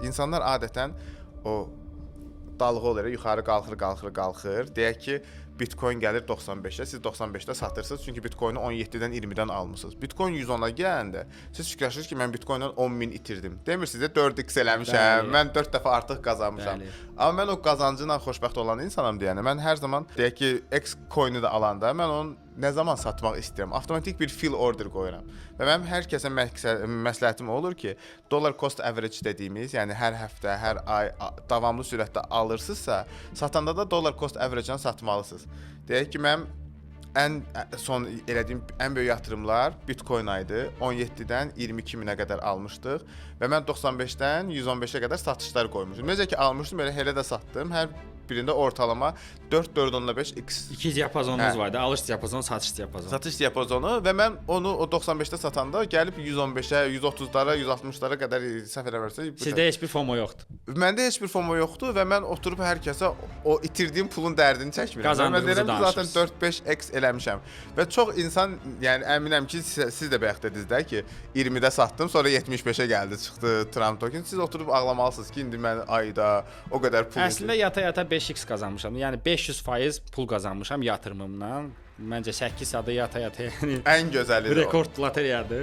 İnsanlar adətən o dalğa olur, yuxarı qalxır. Deyək ki, Bitcoin gəlir 95-ə, siz 95-də satırsınız, çünki Bitcoin-u 17-dən 20-dən almısınız. Bitcoin 110-a gələndə siz fikirləşirsiniz ki, mən Bitcoin-dan 10.000 itirdim. Demirsiniz də 4x eləmişəm, mən 4 dəfə artıq qazanmışam. Amma mən o qazancı ilə xoşbəxt olan insanam deyəndə, mən hər zaman deyək ki, X coin-u da alanda mən onu nə zaman satmaq istəyirəm, avtomatik bir fill order qoyuram. Və mənim hər kəsə məsləhətim olur ki, dollar cost average dediyimiz, yəni hər həftə, hər ay davamlı sürətdə alırsınızsa, satanda da dollar cost average-dən satmalısınız. Deyək ki, mənim ən son elədiyim ən böyük yatırımlar Bitcoin idi. 17-dən 22.000-ə qədər almışdıq və mən 95-dən 115-ə qədər satışlar qoymuşdum. Necə ki almışdım, elə də satdım. Hər birində ortalama 4.5x. İki diapazonumuz vardı. Alış diapazonu, satış diapazonu. Satış diapazonu və mən onu o 95-də satanda gəlib 115-ə, 130-lara, 160-lara qədər səhv eləmirəmsə. Sizdə heç bir FOMO yoxdur. Məndə heç bir FOMO yoxdur və mən oturub hər kəsə o itirdiyim pulun dərdini çəkmirəm. Mən deyirəm ki, zaten 4-5x eləmişəm. Və çox insan, yəni əminəm ki, siz də bayaq dediniz də ki, 20-də satdım, sonra 75-ə gəldi, çıxdı Trump token. Siz oturub ağlamalısınız ki, indi mən ayda o qədər pul. Əslində yata-yata 5x qazanmışam. Yəni 500% pul qazanmışam yatırımımdan. Məncə 8 saata yata-yata yəni ən gözəli rekord loteriyadır.